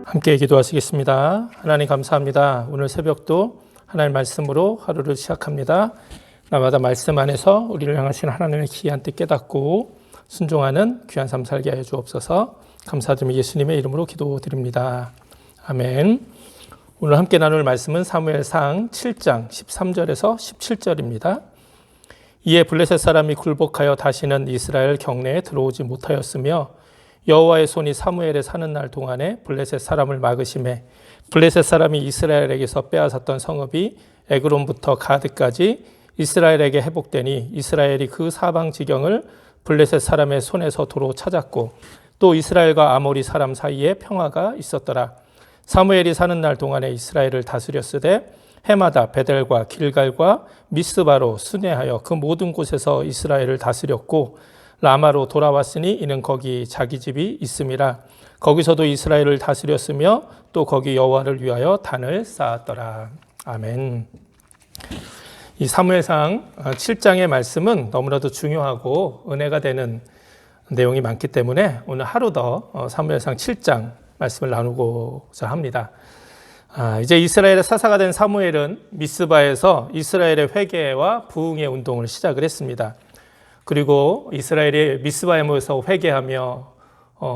함께 기도하시겠습니다. 하나님 감사합니다. 오늘 새벽도 하나님의 말씀으로 하루를 시작합니다. 날마다 말씀 안에서 우리를 향하신 하나님의 귀한 뜻 깨닫고 순종하는 귀한 삶 살게 하여 주옵소서. 감사드리며 예수님의 이름으로 기도드립니다. 아멘. 오늘 함께 나눌 말씀은 사무엘상 7장 13절에서 17절입니다. 이에 블레셋 사람이 굴복하여 다시는 이스라엘 경내에 들어오지 못하였으며 여호와의 손이 사무엘에 사는 날 동안에 블레셋 사람을 막으심에 블레셋 사람이 이스라엘에게서 빼앗았던 성읍이 에그론부터 가드까지 이스라엘에게 회복되니 이스라엘이 그 사방 지경을 블레셋 사람의 손에서 도로 찾았고 또 이스라엘과 아모리 사람 사이에 평화가 있었더라. 사무엘이 사는 날 동안에 이스라엘을 다스렸으되 해마다 베델과 길갈과 미스바로 순회하여 그 모든 곳에서 이스라엘을 다스렸고 라마로 돌아왔으니 이는 거기 자기 집이 있음이라. 거기서도 이스라엘을 다스렸으며 또 거기 여호와를 위하여 단을 쌓았더라. 아멘. 이 사무엘상 7장의 말씀은 너무나도 중요하고 은혜가 되는 내용이 많기 때문에 오늘 하루 더 사무엘상 7장 말씀을 나누고자 합니다. 이제 이스라엘의 사사가 된 사무엘은 미스바에서 이스라엘의 회개와 부흥의 운동을 시작을 했습니다. 그리고 이스라엘이 미스바에 모여서 회개하며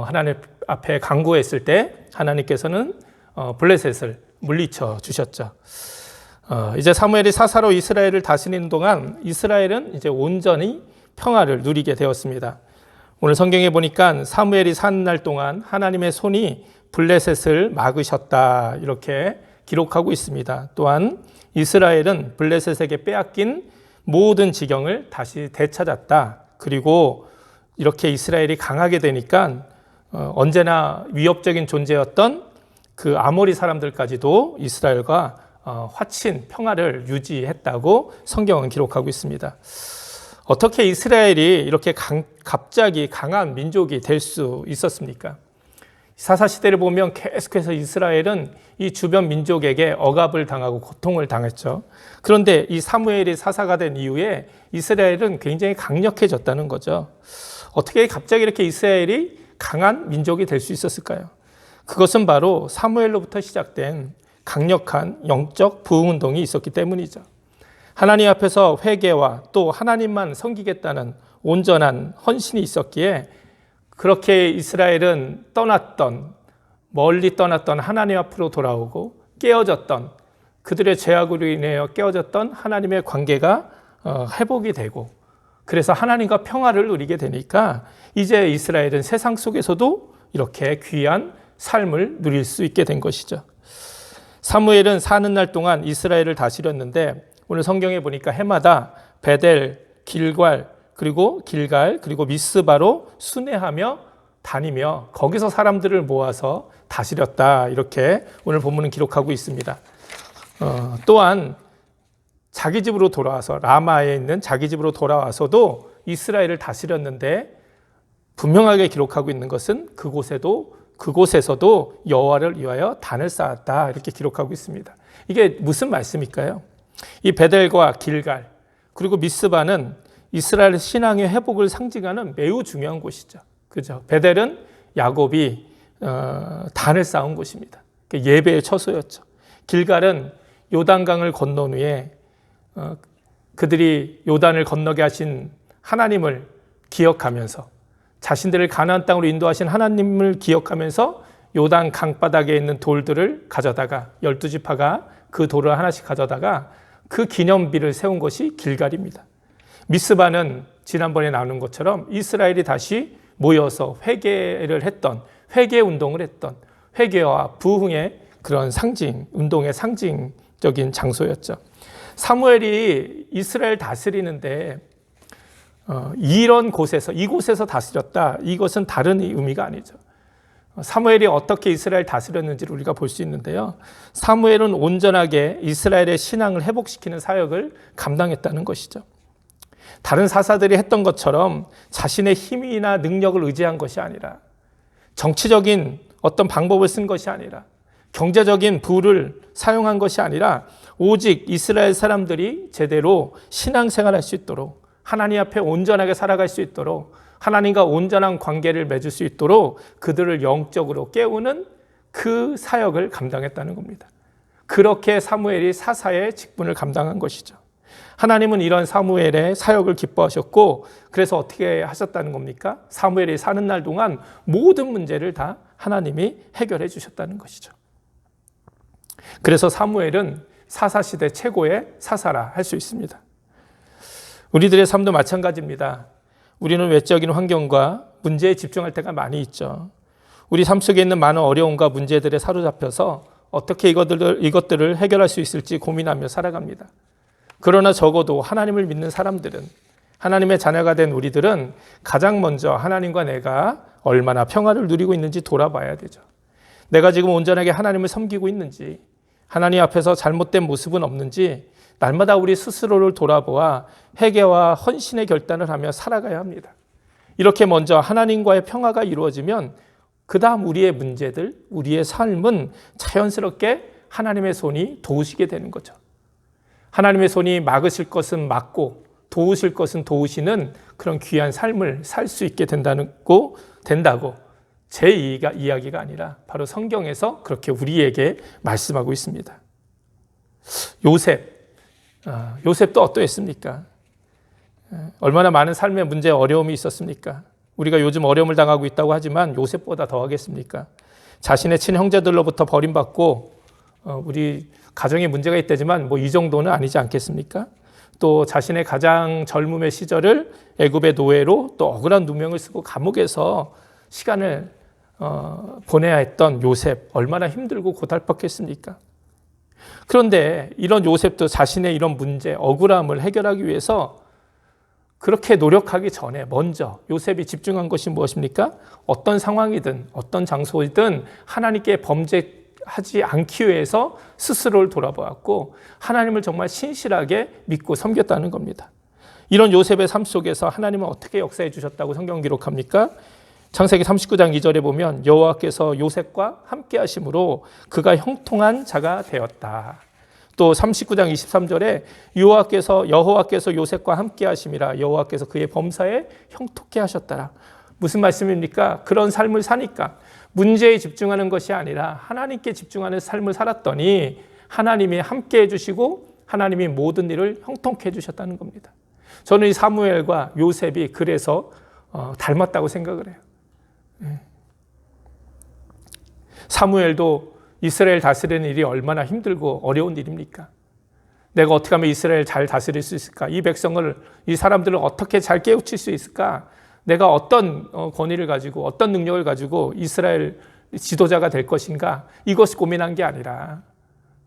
하나님 앞에 간구했을 때 하나님께서는 블레셋을 물리쳐 주셨죠. 이제 사무엘이 사사로 이스라엘을 다스리는 동안 이스라엘은 이제 온전히 평화를 누리게 되었습니다. 오늘 성경에 보니까 사무엘이 사는 날 동안 하나님의 손이 블레셋을 막으셨다 이렇게 기록하고 있습니다. 또한 이스라엘은 블레셋에게 빼앗긴 모든 지경을 다시 되찾았다. 그리고 이렇게 이스라엘이 강하게 되니까 언제나 위협적인 존재였던 그 아모리 사람들까지도 이스라엘과 화친 평화를 유지했다고 성경은 기록하고 있습니다. 어떻게 이스라엘이 이렇게 갑자기 강한 민족이 될 수 있었습니까? 사사시대를 보면 계속해서 이스라엘은 이 주변 민족에게 억압을 당하고 고통을 당했죠. 그런데 이 사무엘이 사사가 된 이후에 이스라엘은 굉장히 강력해졌다는 거죠. 어떻게 갑자기 이렇게 이스라엘이 강한 민족이 될 수 있었을까요? 그것은 바로 사무엘로부터 시작된 강력한 영적 부흥운동이 있었기 때문이죠. 하나님 앞에서 회개와 또 하나님만 섬기겠다는 온전한 헌신이 있었기에 그렇게 이스라엘은 멀리 떠났던 하나님 앞으로 돌아오고 깨어졌던 그들의 죄악으로 인하여 깨어졌던 하나님의 관계가 회복이 되고 그래서 하나님과 평화를 누리게 되니까 이제 이스라엘은 세상 속에서도 이렇게 귀한 삶을 누릴 수 있게 된 것이죠. 사무엘은 사는 날 동안 이스라엘을 다스렸는데 오늘 성경에 보니까 해마다 베델, 길갈 그리고 미스바로 순회하며 다니며 거기서 사람들을 모아서 다스렸다 이렇게 오늘 본문은 기록하고 있습니다. 또한 자기 집으로 돌아와서 라마에 있는 자기 집으로 돌아와서도 이스라엘을 다스렸는데 분명하게 기록하고 있는 것은 그곳에서도 여호와를 위하여 단을 쌓았다 이렇게 기록하고 있습니다. 이게 무슨 말씀일까요? 이 베델과 길갈 그리고 미스바는 이스라엘 신앙의 회복을 상징하는 매우 중요한 곳이죠. 그죠? 베델은 야곱이 단을 쌓은 곳입니다. 예배의 처소였죠. 길갈은 요단강을 건넌 후에 그들이 요단을 건너게 하신 하나님을 기억하면서 자신들을 가나안 땅으로 인도하신 하나님을 기억하면서 요단 강바닥에 있는 돌들을 가져다가 12지파가 그 돌을 하나씩 가져다가 그 기념비를 세운 것이 길갈입니다. 미스바는 지난번에 나눈 것처럼 이스라엘이 다시 모여서 회개를 했던 회개 운동을 했던 회개와 부흥의 그런 운동의 상징적인 장소였죠. 사무엘이 이스라엘 다스리는데 이곳에서 다스렸다. 이것은 다른 의미가 아니죠. 사무엘이 어떻게 이스라엘 다스렸는지를 우리가 볼 수 있는데요. 사무엘은 온전하게 이스라엘의 신앙을 회복시키는 사역을 감당했다는 것이죠. 다른 사사들이 했던 것처럼 자신의 힘이나 능력을 의지한 것이 아니라 정치적인 어떤 방법을 쓴 것이 아니라 경제적인 부를 사용한 것이 아니라 오직 이스라엘 사람들이 제대로 신앙생활할 수 있도록 하나님 앞에 온전하게 살아갈 수 있도록 하나님과 온전한 관계를 맺을 수 있도록 그들을 영적으로 깨우는 그 사역을 감당했다는 겁니다. 그렇게 사무엘이 사사의 직분을 감당한 것이죠. 하나님은 이런 사무엘의 사역을 기뻐하셨고, 그래서 어떻게 하셨다는 겁니까? 사무엘이 사는 날 동안 모든 문제를 다 하나님이 해결해 주셨다는 것이죠. 그래서 사무엘은 사사시대 최고의 사사라 할 수 있습니다. 우리들의 삶도 마찬가지입니다. 우리는 외적인 환경과 문제에 집중할 때가 많이 있죠. 우리 삶 속에 있는 많은 어려움과 문제들에 사로잡혀서 어떻게 이것들을 해결할 수 있을지 고민하며 살아갑니다. 그러나 적어도 하나님을 믿는 사람들은, 하나님의 자녀가 된 우리들은 가장 먼저 하나님과 내가 얼마나 평화를 누리고 있는지 돌아봐야 되죠. 내가 지금 온전하게 하나님을 섬기고 있는지, 하나님 앞에서 잘못된 모습은 없는지 날마다 우리 스스로를 돌아보아 회개와 헌신의 결단을 하며 살아가야 합니다. 이렇게 먼저 하나님과의 평화가 이루어지면 그 다음 우리의 문제들, 우리의 삶은 자연스럽게 하나님의 손이 도우시게 되는 거죠. 하나님의 손이 막으실 것은 막고 도우실 것은 도우시는 그런 귀한 삶을 살 수 있게 된다고 제 이야기가 아니라 바로 성경에서 그렇게 우리에게 말씀하고 있습니다. 요셉도 어떠했습니까? 얼마나 많은 삶의 문제, 어려움이 있었습니까? 우리가 요즘 어려움을 당하고 있다고 하지만 요셉보다 더 하겠습니까? 자신의 친형제들로부터 버림받고 우리 가정에 문제가 있다지만 이 정도는 아니지 않겠습니까? 또 자신의 가장 젊음의 시절을 애굽의 노예로 또 억울한 누명을 쓰고 감옥에서 시간을 보내야 했던 요셉, 얼마나 힘들고 고달팠겠습니까? 그런데 이런 요셉도 자신의 이런 문제, 억울함을 해결하기 위해서 그렇게 노력하기 전에 먼저 요셉이 집중한 것이 무엇입니까? 어떤 상황이든 어떤 장소이든 하나님께 범죄하지 않기 위해서 스스로를 돌아보았고 하나님을 정말 신실하게 믿고 섬겼다는 겁니다. 이런 요셉의 삶 속에서 하나님은 어떻게 역사해 주셨다고 성경 기록합니까? 창세기 39장 2절에 보면 여호와께서 요셉과 함께 하심으로 그가 형통한 자가 되었다. 또 39장 23절에 여호와께서 요셉과 함께 하심이라 여호와께서 그의 범사에 형통케 하셨더라. 무슨 말씀입니까? 그런 삶을 사니까 문제에 집중하는 것이 아니라 하나님께 집중하는 삶을 살았더니 하나님이 함께 해주시고 하나님이 모든 일을 형통케 해주셨다는 겁니다. 저는 이 사무엘과 요셉이 그래서 닮았다고 생각을 해요. 사무엘도 이스라엘 다스리는 일이 얼마나 힘들고 어려운 일입니까? 내가 어떻게 하면 이스라엘 잘 다스릴 수 있을까? 이 백성을, 이 사람들을 어떻게 잘 깨우칠 수 있을까? 내가 어떤 권위를 가지고 어떤 능력을 가지고 이스라엘 지도자가 될 것인가? 이것을 고민한 게 아니라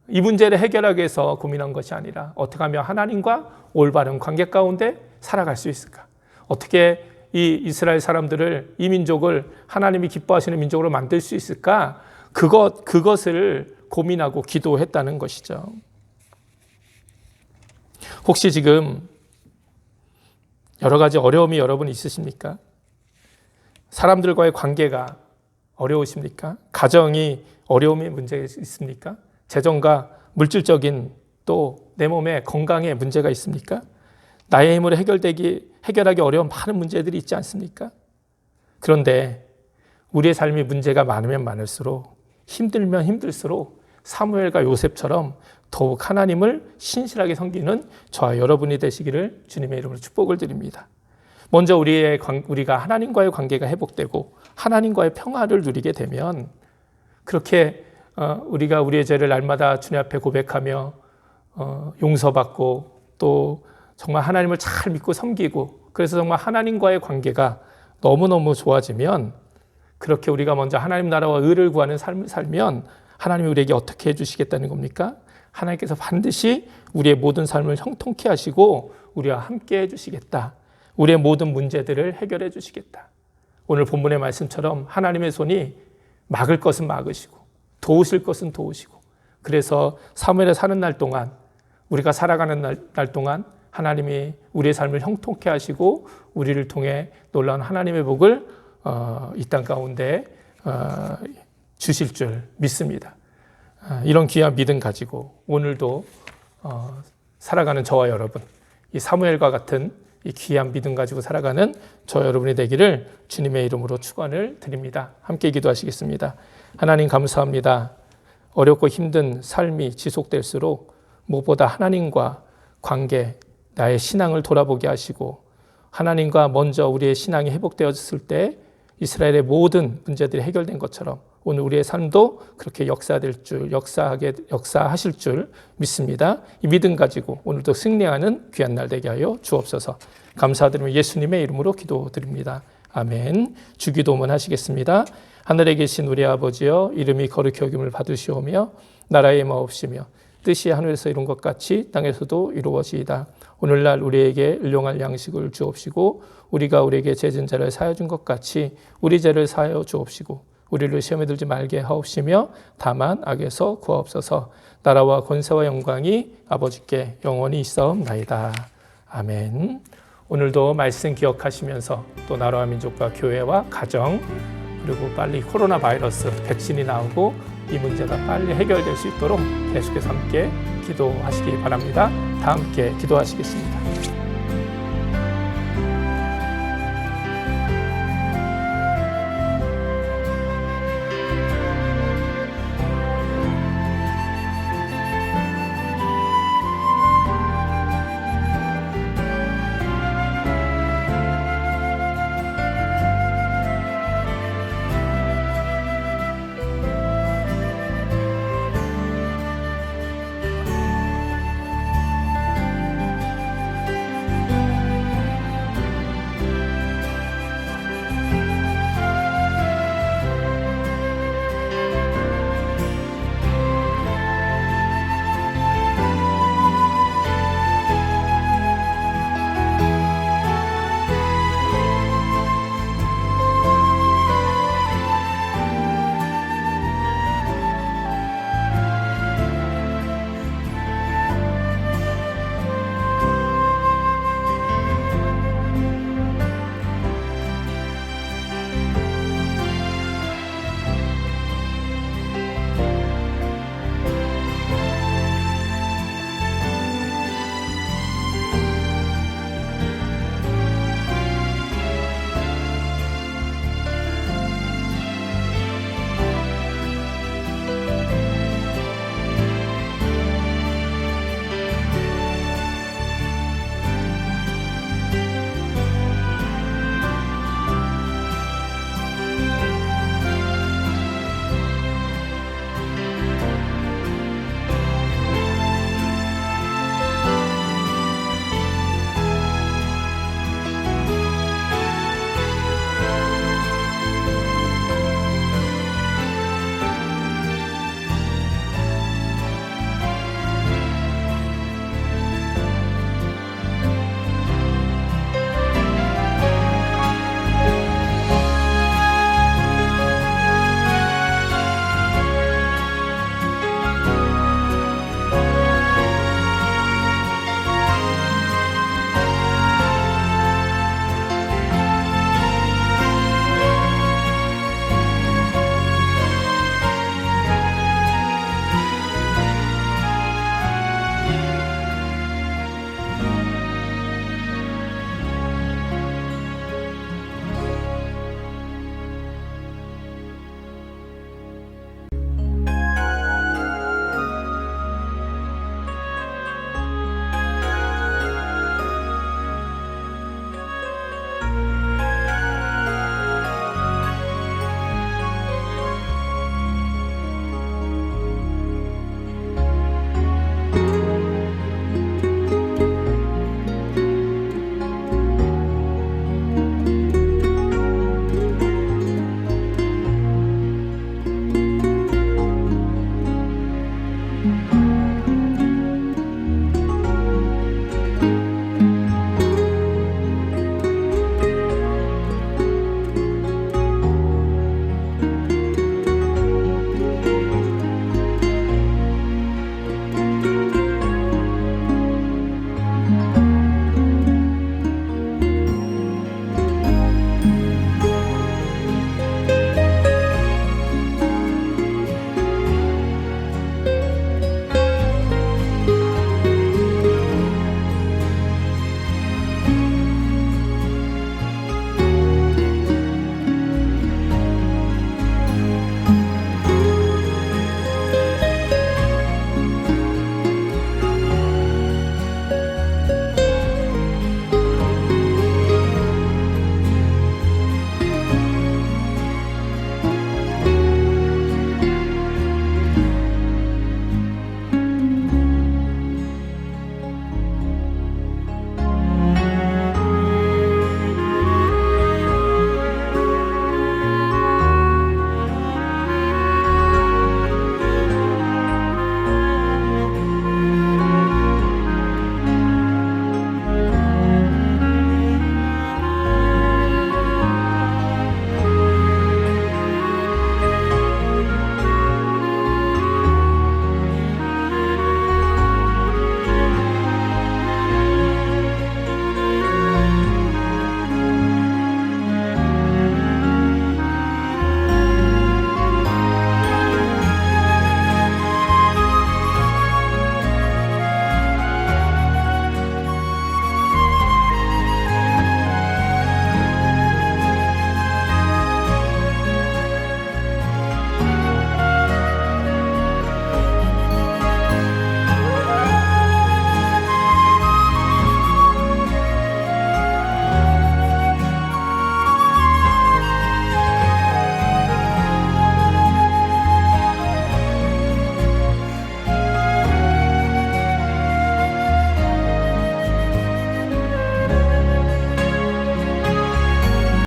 이 문제를 해결하기 위해서 고민한 것이 아니라 어떻게 하면 하나님과 올바른 관계 가운데 살아갈 수 있을까? 어떻게 이 이스라엘 사람들을, 이 민족을 하나님이 기뻐하시는 민족으로 만들 수 있을까? 그것을 고민하고 기도했다는 것이죠. 혹시 지금 여러 가지 어려움이 여러분 있으십니까? 사람들과의 관계가 어려우십니까? 가정이 어려움의 문제가 있습니까? 재정과 물질적인 또 내 몸의 건강에 문제가 있습니까? 나의 힘으로 해결하기 어려운 많은 문제들이 있지 않습니까? 그런데 우리의 삶이 문제가 많으면 많을수록 힘들면 힘들수록 사무엘과 요셉처럼 더욱 하나님을 신실하게 섬기는 저와 여러분이 되시기를 주님의 이름으로 축복을 드립니다. 먼저 우리가 하나님과의 관계가 회복되고 하나님과의 평화를 누리게 되면 그렇게 우리가 우리의 죄를 날마다 주님 앞에 고백하며 용서받고 또 정말 하나님을 잘 믿고 섬기고 그래서 정말 하나님과의 관계가 너무너무 좋아지면 그렇게 우리가 먼저 하나님 나라와 의를 구하는 삶을 살면 하나님이 우리에게 어떻게 해주시겠다는 겁니까? 하나님께서 반드시 우리의 모든 삶을 형통케 하시고 우리와 함께 해주시겠다. 우리의 모든 문제들을 해결해 주시겠다. 오늘 본문의 말씀처럼 하나님의 손이 막을 것은 막으시고 도우실 것은 도우시고 그래서 사무엘에 사는 날 동안 우리가 살아가는 날 동안 하나님이 우리의 삶을 형통케 하시고 우리를 통해 놀라운 하나님의 복을 이 땅 가운데 주실 줄 믿습니다. 이런 귀한 믿음 가지고 오늘도 살아가는 저와 여러분 이 사무엘과 같은 이 귀한 믿음 가지고 살아가는 저 여러분이 되기를 주님의 이름으로 축원을 드립니다. 함께 기도하시겠습니다. 하나님 감사합니다. 어렵고 힘든 삶이 지속될수록 무엇보다 하나님과 관계, 나의 신앙을 돌아보게 하시고 하나님과 먼저 우리의 신앙이 회복되었을 때 이스라엘의 모든 문제들이 해결된 것처럼 오늘 우리의 삶도 그렇게 역사하실 줄 믿습니다. 이 믿음 가지고 오늘도 승리하는 귀한 날 되게 하여 주옵소서. 감사드리며 예수님의 이름으로 기도드립니다. 아멘. 주기도문 하시겠습니다. 하늘에 계신 우리 아버지여, 이름이 거룩히 여김을 받으시오며 나라의 마옵시며 뜻이 하늘에서 이룬 것 같이 땅에서도 이루어지이다. 오늘날 우리에게 일용할 양식을 주옵시고 우리가 우리에게 죄진 자를 사하여 준 것 같이 우리 죄를 사하여 주옵시고 우리를 시험에 들지 말게 하옵시며 다만 악에서 구하옵소서. 나라와 권세와 영광이 아버지께 영원히 있사옵나이다. 아멘. 오늘도 말씀 기억하시면서 또 나라와 민족과 교회와 가정 그리고 빨리 코로나 바이러스 백신이 나오고 이 문제가 빨리 해결될 수 있도록 계속해서 함께 기도하시기 바랍니다. 다 함께 기도하시겠습니다.